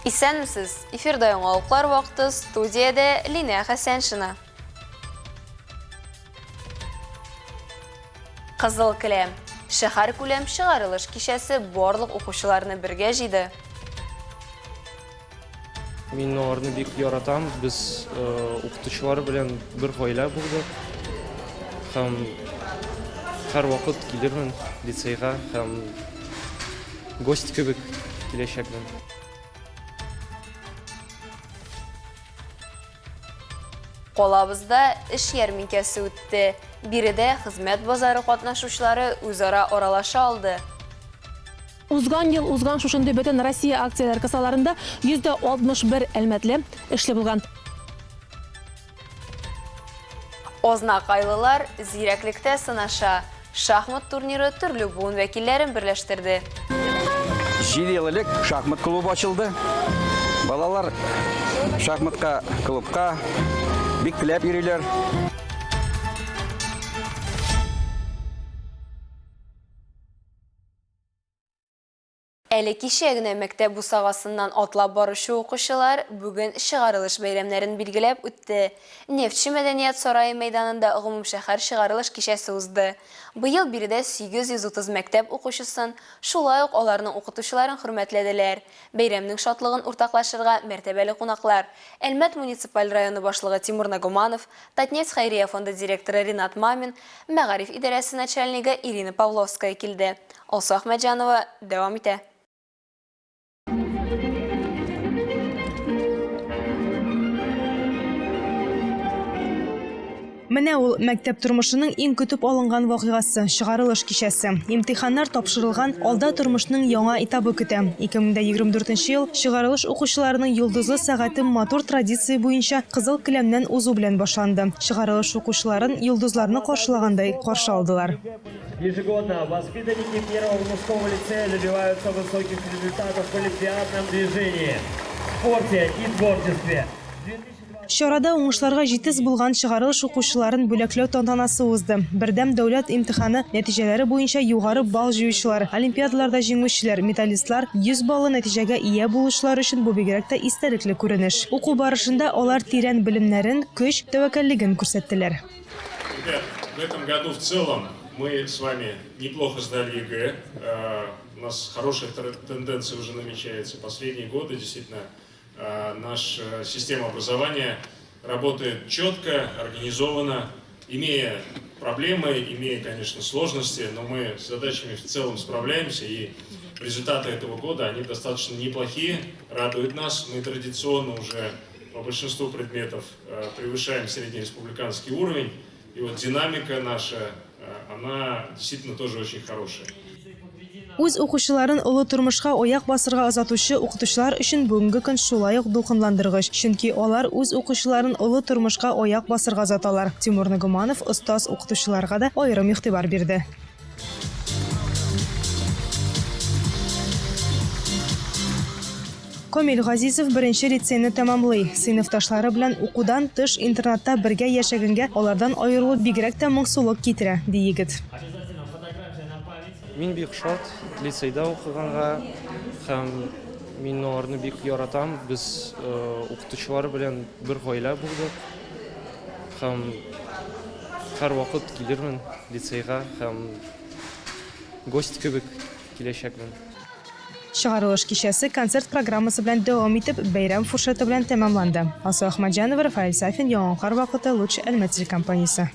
Исәнмесез, эфирда яңалыклар вакыты, студиядә Лина Хәсәншина. Кызыл келәм. Шәһәр күләм чыгарылыш кичәсе барлык укучыларны бергә җыйды. Мин аларны бик яратам. Без укытучылар белән бер гаилә булдык. Һәм һәр вакыт килермен лицейга һәм гость кебек киләчәкмен. Калабызда эш ярминкәсе үтте. Биредә хезмәт базары катнашучылары үзара аралаша алды. Узган ел узган шушындый бөтен Россия акцияләр кысаларында 161 әлмәтле эшле булган. Ознакайлылар зирәклектә сынаша. Шахмат турниры төрле буын вәкилләрен берләштерде. 7 ел элек шахмат клубы ачылды. Балалар шахматка клубка бик теләп йөриләр. Әле кичә генә мәктәп бусагасыннан атлап баручы укучылар бүген чыгарылыш бәйрәмнәрен билгеләп үтте. Нефтче мәдәният сарае мәйданында гомумшәһәр чыгарылыш кичәсе узды. Быел биредә 830 мәктәп укучысын, шулай ук аларның укытучыларын хөрмәтләделәр. Бәйрәмнең шатлыгын уртаклашырга мәртәбәле кунаклар Әлмәт муниципаль районы башлыгы Тимур Нагуманов, Татнефть хәйрия фонды директоры Ринат Мамин, Мәгариф идарәсе начальнигы Ирина Павловская килде. Алсу Ахмәтҗанова дәвам итә. Менә ул мәктәп тормышының иң көтеп алынган вакыйгасы чыгарылыш кичәсе. Имтиханнар тапшырылган, алда тормышның яңа этабы көтә. 2024 ел чыгарылыш укучыларының йолдызлы сәгате матур традиция буенча кызыл келәмнән узу белән башланды. Чыгарылыш укучыларын йолдызларны каршылагандай каршы алдылар. Ежегодно воспитанники первого мужского лицея добиваются высоких результатов в олимпиадном движении, спорте и творчестве. Чарада уңышларга җитез булган чыгарылыш укучыларын бүләкләү тантанасы узды. Бердәм дәүләт имтиханы нәтиҗәләре буенча югары балл җыючылар, олимпиадаларда җиңүчеләр, медалистлар 100 баллы нәтиҗәгә ия булучылар өчен бу бигрәк тә истәлекле күренеш. Уку барышында алар тирән белемнәрен, көч, тәвәккәллеген күрсәттеләр. В этом году в целом мы с вами неплохо сдали ЕГЭ. У нас хорошая тенденция уже намечается. Последние годы действительно наша система образования работает четко, организованно, имея проблемы, имея, конечно, сложности, но мы с задачами в целом справляемся, и результаты этого года, они достаточно неплохие, радуют нас. Мы традиционно уже по большинству предметов превышаем среднереспубликанский уровень, и вот динамика наша, она действительно тоже очень хорошая. Үз укучыларын олы тормышка аяк басырга озатучы укытучылар өчен бүгенге көн шулай ук дулкынландыргыч, чөнки алар үз укучыларын олы тормышка аяк басырга озаталар. Тимур Нагуманов остаз укытучыларга да аерым игътибар бирде. Камил Газизов беренче лицейны тәмамлый. Сыйныфташлары белән укудан тыш интернатта бергә яшәгәнгә алардан аерылу бигрәк тә моңсулык китерә, ди егет. Мин бик шат лицейда укыганга һәм мин аларны бик яратам. Без укытучылар белән бер гаилә булдык. Һәм һәр вакыт килермен лицейга һәм гость кебек киләчәкмен. Чыгарылыш кичәсе концерт программасы белән дәвам итеп, бәйрәм фуршеты белән тәмамланды. Алсу Ахмәтҗанова, Рафаэль Сафин, Яңгыр вакыты, Луч Әлмәт компаниясе.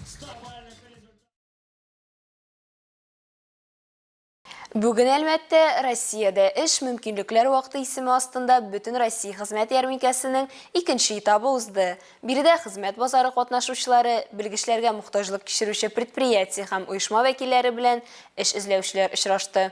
Бүген Әлмәттә Россиядә эш мөмкинлекләр вакыты исеме астында бөтен Россия хезмәт ярминкәсенең икенче этабы узды. Биредә хезмәт базары катнашучылары, белгечләргә мохтаҗлык кичерүче предприятие һәм оешма вәкилләре белән эш эзләүчеләр очрашты.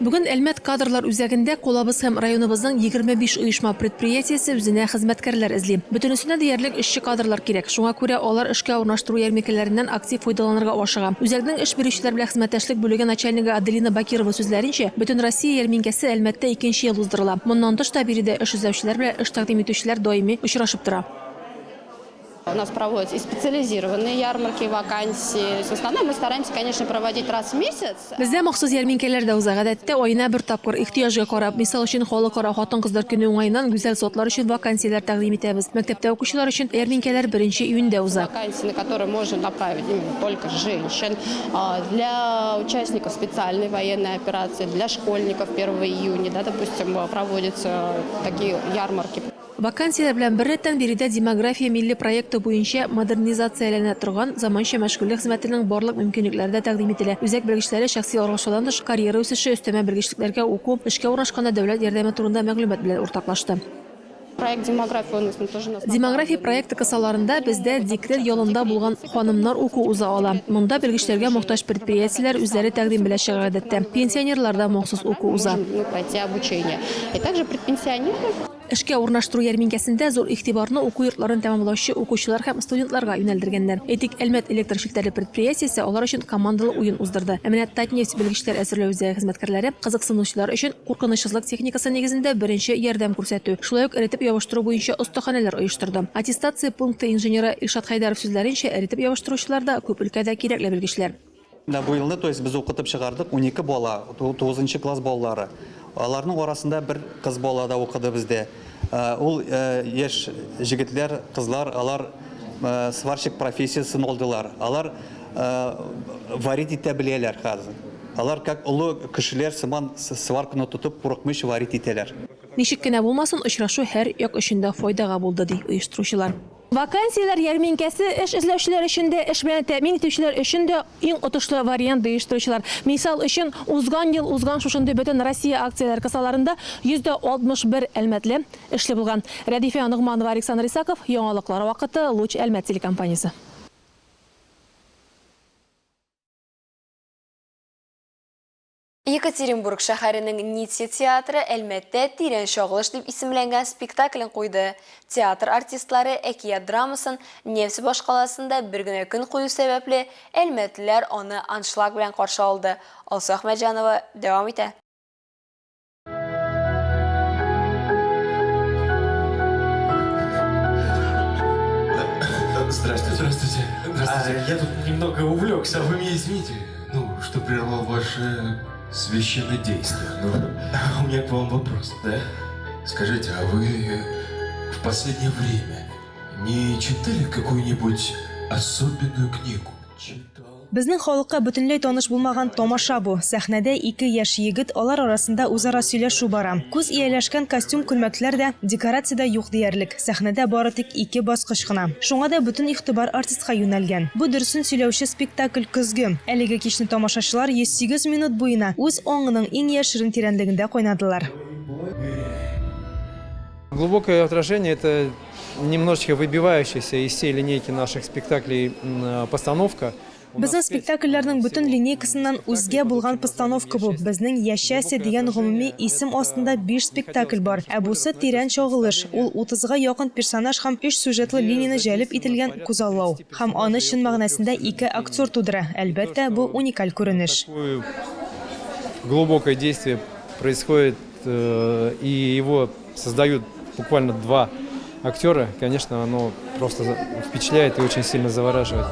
Бүген Әлмәт кадрлар үзәгендә Колабыз һәм районыбызның 25 оешма предприятиясе үзенә хезмәткәрләр эзли. Бөтенесенә диярлек эшче кадрлар кирәк. Шуңа күрә алар эшкә урнаштыру ярминкәләреннән актив файдаланырга ашыга. Үзәкнең эш бирүчеләр белән хезмәттәшлек бүлеге начальнигы Аделина Бакирова сүзләренчә, бөтен Россия ярминкәсе Әлмәттә икенче ел уздырыла. Моннан тыш та биредә эш эзләүчеләр белән эш тәкъдим итүчеләр даими очрашып тора. У нас проводятся и специализированные ярмарки, вакансии. В основном мы стараемся, конечно, проводить раз в месяц. Бездә махсус ярминкәләр дә уза. Гадәттә аена бер тапкыр ихтыяҗга карап, мисал өчен халыкара хатын-кызлар көне уңаеннан гүзәл затлар өчен вакансияләр тәкъдим итәбез. Мәктәптә укучылар өчен ярминкәләр 1 июньдә уза. Вакансии, на которые можно направить именно только женщин. Для участников специальной военной операции, для школьников 1 июня, да, допустим, проводятся такие ярмарки. Вакансиялар белән бер рәттән биредә демография милли проекты буенча модернизацияләнә торган заманча мәшгульлек хезмәтенең барлык мөмкинлекләре дә тәкъдим ителә. Үзәк белгечләре шәхси аралашудан тыш карьера үсеше, өстәмә белгечлекләргә уку, эшкә урнашканда дәүләт ярдәме турында мәгълүмат белән уртаклашты. Проект демографии у нас тоже на Демография проекты кысаларында бездә декрет ялында булган ханымнар уку уза ала. Монда белгечләргә мохтаҗ предприятиеләр үзләре тәкъдим белә чыга гадәттә. Пенсионерларда махсус уку уза. пройти обучение. И также предпенсионеры. Эшкә урнаштыру ярминкәсендә зур игътибарны уку йортларын тәмамлаучы укучылар һәм студентларга юнәлдергәннәр. Этик Әлмәт электр челтәре предприятиесе алар өчен командалы уен уздырды. Әминә Татнефть белгечләр әзерләү үзәге хезмәткәрләре кызыксынучылар өчен куркынычсызлык техникасы нигезендә беренче ярдәм күрсәтү, шулай ук эретеп ябыштыру буенча остаханәләр оештырды. Аттестация пункты инженеры Илшат Хайдаров сүзләренчә, эретеп ябыштыручылар да күп өлкәдә кирәкле белгечләр. Бу елны, то есть без укытып чыгардык 12 бала, 9 класс балалары. Аларның арасында бер кыз бала да укыды бездә. Ул яшь җегетләр, кызлар, алар сварщик профессиясын алдылар. Алар варить итә беләләр хәзер. Алар как улы кешеләр сыман сварканы тотып курыкмыйча варить итәләр. Ничек кенә булмасын, очрашу һәр як өчен дә файдага булды, ди оештыручылар. Вакансиялар ярминкәсе эш эзләүчеләр өчен дә, эш белән тәэмин итүчеләр өчен дә иң отышлы вариант оештыручылар. Мисал өчен узган ел узган шушындый бөтен Россия акцияләр кысаларында 161 әлмәтле эшле булган. Рәдифә Нугманова, Александр Исаков, яңалыклар вакыты, Луч Әлмәт телекомпаниясе. Екатеринбург шәһәренең Нитси театры Әлмәттә тирән чагылыш дип исемләнгән спектаклен куйды. Театр артистлары әкият драмасын Невский башкаласында бер генә көн кую сәбәпле әлмәтлеләр аны аншлаг белән каршы алды. Алсу Әхмәтҗанова дәвам итә. Здравствуйте. Здравствуйте. Здравствуйте. Я тут немного увлекся, вы меня извините, что прервал ваше священное действие. У меня к вам вопрос, да? Скажите, а вы в последнее время не читали какую-нибудь особенную книгу? Читал? Безнең халыкка бөтенләй таныш булмаган тамаша бу. Сәхнәдә 2 яшь егет, алар арасында үзара сөйләшү бара. Күз ияләшкән костюм күлмәкләр дә, декорациядә юк диярлек. Сәхнәдә бары тик 2 баскыч кына. Шуңа да бөтен игътибар артистка юнәлгән. Бу дөресен сөйләүче спектакль көзге. Әлеге кичне тамашачылар 108 минут буена үз аңының иң яшерен тирәнлегендә кайнадылар. Глубокое отражение – это немножечко выбивающаяся из всей линейки наших спектаклей постановка. Безнең спектакльләрнең бөтен линейкасыннан үзгә булган постановка бу. Безнең Яшәсе дигән гомуми исем астында 5 спектакль бар. Ә бусы тирән чагылыш. Ул 30-га якын персонаж һәм 3 сюжетлы линияне җәлеп ителгән күзаллау. Һәм аны чын мәгънәсендә 2 актер тудыра. Әлбәттә, бу уникаль күренеш. Глубокое действие происходит, и его создают буквально 2 актера. Конечно, оно просто впечатляет и очень сильно завораживает.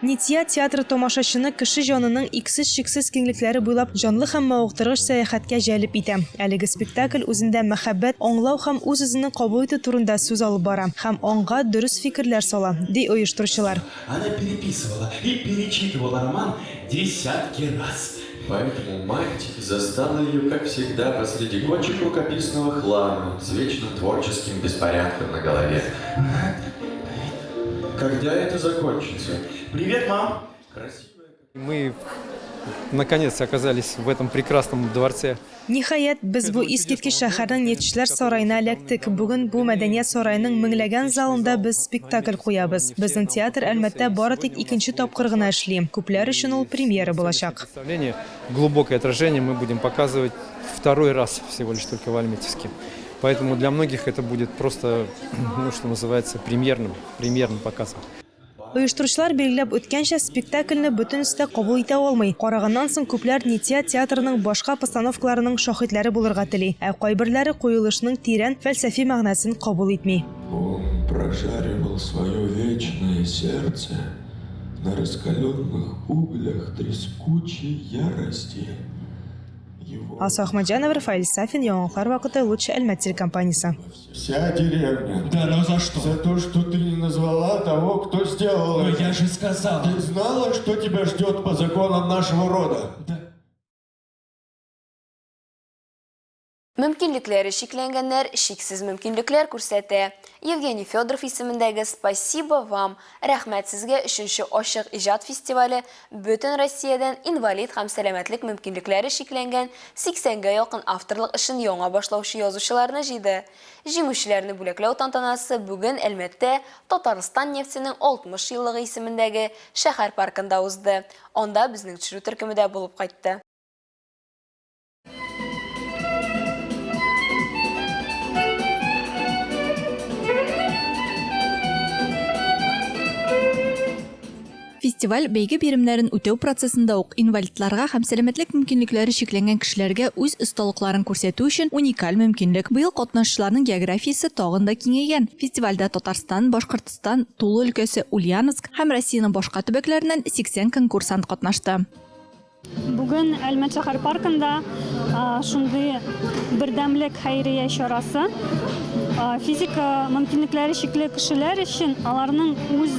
Нития театры тамашачыны кеше җанының иксез-чиксез киңлекләре буйлап җанлы һәм мавыктыргыч сәяхәткә җәлеп итә. Әлеге спектакль үзендә мәхәббәт, аңлау һәм үз-үзенең кабул итү турында сүз алып бара һәм аңга дөрес фикерләр сала, ди оештыручылар. Она переписывала и перечитывала роман десятки раз. Поэтому мать застала ее, как всегда, посреди кочек рукописного хлама с вечным творческим беспорядком на голове. Когда это закончится? Привет, мам! Мы наконец оказались в этом прекрасном дворце. Ниһаять, без бу искиткеч шәһәрнең Нетишләр сараена эләктек. Бүген бу мәдәният сараеның меңләгән залында без спектакль куябыз. Безнең театр Әлмәттә бары тик 2нче тапкыр гына эшли. Күпләр өчен ул премьера булачак. Глубокое отражение мы будем показывать 2-й раз всего лишь только в Альметьевске. Поэтому для многих это будет просто, что называется, премьерным показом. Оештыручылар белгиләп үткәнчә спектакльне бөтен өстә кабул итә алмый. Караганнан соң күпләр Нития театрының башка постановкаларының шаһитләре булырга тели, ә кайберләре куелышның тирән фәлсәфи мәгънәсен кабул итми. Он прожаривал свое вечное сердце на раскаленных углях трескучей ярости. Аса Ахмаджанов, Рафаэль Сафин, Яңалыклар вакыты, Лучше Әлмәт телекомпаниясе. Вся деревня. Да, но за что? За то, что ты не назвала того, кто сделал это. Я же сказал. Ты знала, что тебя ждет по законам нашего рода? Да. Mümkünlükleri şeklengenler şeksiz mümkünlükler күрсәтә. Евгений Федоров исемендәге «Спасибо вам, рәхмәт сезгә» 3нче Ашык иҗат фестивале бөтен Россиядән инвалид һәм сәламәтлек мөмкинлекләре шекләнгән 80-гә якын авторлык эшен яңа башлаучы язучыларны җыйды. Җиңүчеләрне бүләкләү тантанасы бүген Әлмәттә Татарстан нефтенең 60 еллыгы исемендәге шәһәр паркында узды. Анда безнең төшерү төркемендә булып кайтты. Фестиваль бәйге биремнәрен үтәү процессында ук инвалидларга һәм сәламәтлек мөмкинлекләре шикләнгән кешеләргә үз осталыкларын күрсәтү өчен уникаль мөмкинлек. Быел катнашчыларның географиясе тагын да киңәйгән. Фестивальдә Татарстан, Башкортстан, Тулы өлкәсе, Ульяновск һәм Россиянең башка төбәкләреннән 80 конкурсант катнашты. Бүген Әлмәт шәһәр паркында шундый бердәмлек хәйрия чарасы. Физика мөмкинлекләре шикле кешеләр өчен аларның үз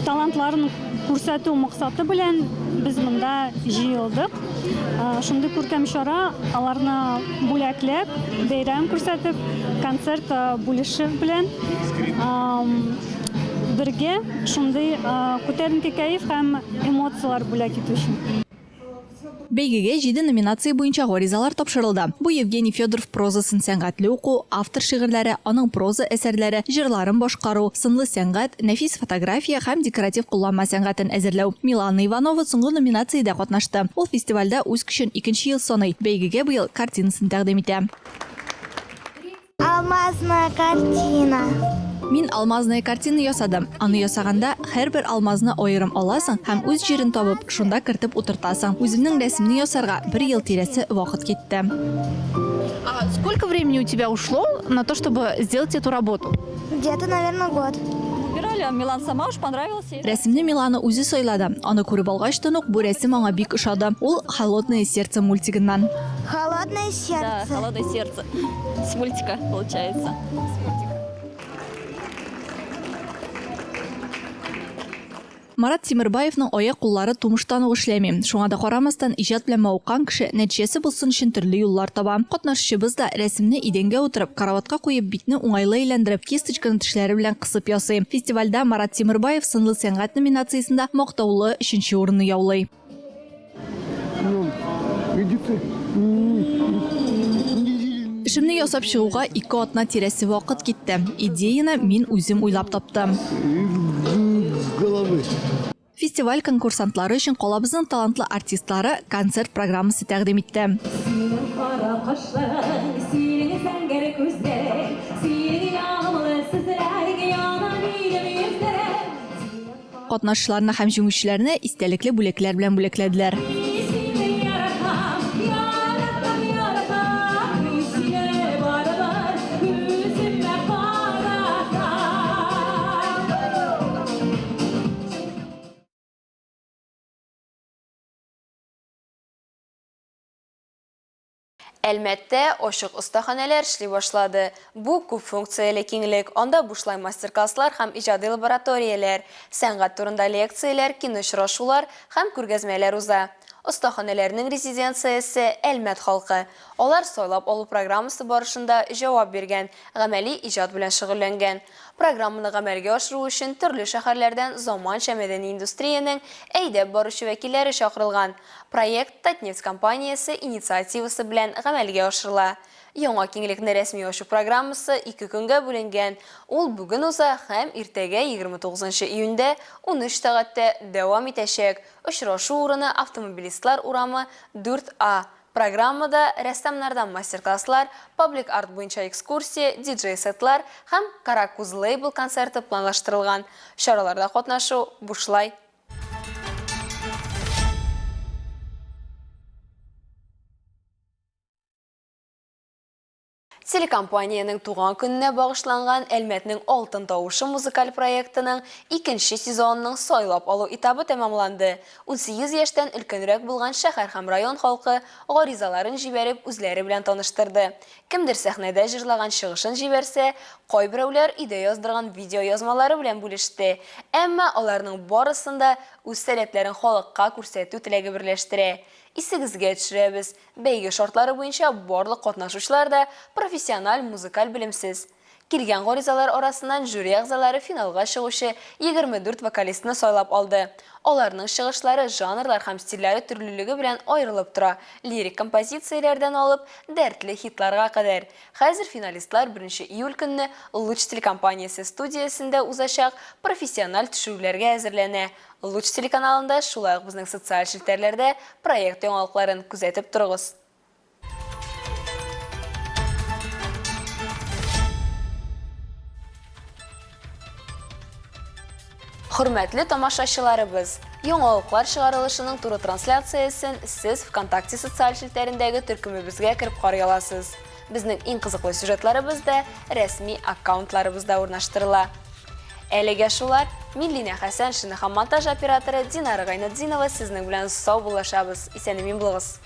талантларын күрсәтү максаты белән без монда җыелдык. Шундый күркәм чара аларны бүләкләп, бәйрәм күрсәтеп, концерт бүлешү белән бергә шундый күтәренке кайф һәм эмоциялар бүләк итү өчен. Бәйгегә 7 номинация буенча гаризалар тапшырылды. Бу Евгений Федоров прозасын сәнгатьле уку, автор шигырьләре, аның проза әсәрләре, җырларын башкару, сынлы сәнгать, нәфис фотография һәм декоратив кулланма сәнгатен әзерләү. Милана Иванова соңгы номинациядә катнашты. Ул фестивальдә үз көчен 2нче ел саный. Бәйгегә быел картинасын тәкъдим итә. Алмазная картина. Мин алмазная картина ясадым. Аны ясаганда һәрбер алмазны аерым аласың һәм үз җирен табып, шунда кертеп утыртасың. Үземнең рәсемне ясарга 1 ел тирәсе вакыт китте. Сколько времени у тебя ушло на то, чтобы сделать эту работу? Где-то, наверное, год. Выбирали, Милан сама уж понравилась. Рәсемне Милана үзе сайлады. Аны күреп алгачтан ук бу рәсем аңа бик ошады. Ул «Холодное сердце» мультигыннан. Холодное сердце. Да, «Холодное сердце». С мультика получается. Марат Тимербаевның аяк-куллары тумыштан ук эшләми. Шуңа да карамастан иҗат белән мавыккан кеше нәтиҗәсе булсын өчен төрле юллар таба. Катнашчыбыз да рәсемне идәнгә утырып, караватка куеп, битне уңайлы әйләндереп, кисточканы тешләре белән кысып ясый. Фестивальдә Марат Тимербаев сынлы сәнгать номинациясендә мактаулы 3нче урынны яулый. Эшемне ясап чыгуга 2 атна тирәсе вакыт китте. Идеяны мин үзем уйлап таптым. Фестиваль конкурсантлары өчен калабызның талантлы артистлары концерт программасы тәкъдим итте. Катнашчыларны һәм җиңүчеләрне истәлекле бүләкләр белән бүләкләделәр. Әлмәттә ашык остаханәләр эшли башлады. Бу күп функцияле киңлек. Анда бушлай мастер-класслар һәм иҗади лабораторияләр, сәнгать турында лекцияләр, кино очрашулар һәм күргәзмәләр уза. Остаханәләрнең резиденциясе Әлмәт халкы. Алар сайлап алу программасы барышында җавап биргән, гамәли иҗат белән шөгыльләнгән. Программаны гамәлгә ашыру өчен төрле шәһәрләрдән заманча мәдәни индустрияның әйдәп баручы вәкилләре чакырылган. Проект Татнефть компаниясе инициативасы белән гамәлгә ашырыла. Яңа киңлекне рәсми ачу программасы 2 көнгә бүленгән. Ул бүген уза һәм иртәгә 29 июньдә 13 сәгатьтә дәвам итәчәк. Очрашу урыны Автомобилистлар урамы 4А. Программада рәссамнардан мастер-класслар, паблик арт буенча экскурсия, диджей-сетлар һәм Каракуз лейбл концерты планлаштырылган. Чараларда катнашу бушлай. Телекомпанияның туган көненә багышланган Әлмәтнең Алтын тавышы музыкаль проектының 2нче сезонының сайлап алу этабы тәмамланды. 18 яшьтән өлкәнрәк булган шәһәр һәм район халкы гаризаларын җибәреп үзләре белән таныштырды. Кемдер сәхнәдә җырлаган чыгышын җибәрсә, кайберәүләр идея яздырган видео язмалары белән бүлеште. Әмма аларның барысында үз сәләтләрен халыкка күрсәтү теләге берләштерә. Исегезгә төшерәбез. Бәйге шартлары буенча барлык катнашучылар да профессиональ музыкаль белемсез. Килгән гаризалар арасыннан жюри әгъзалары финалга чыгучы 24 вокалистны сайлап алды. Аларның чыгышлары жанрлар һәм стильләре төрлелеге белән аерылып тора. Лирик композицияләрдән алып, дәртле хитларга кадәр. Хәзер финалистлар 1 июль көнне Луч телекомпаниясе студиясендә узачак профессиональ төшерүләргә әзерләнә. Луч телеканалында шулай ук безнең социаль челтәрләрдә проект яңалыкларын күзәтеп торыгыз. Хөрмәтле тамашачыларыбыз, яңалыклар чыгарылышының туры трансляциясын сез ВКонтакте социаль челтәрендәге төркемебезгә кереп карый аласыз. Безнең иң кызыклы сюжетларыбызда рәсми аккаунтларыбызда урнаштырыла. Әлегә шулар, Миллинә Хәсән һәм монтаж операторы Динара Гайнетдинова сезнең белән сау булашабыз. Исән-имин булыгыз.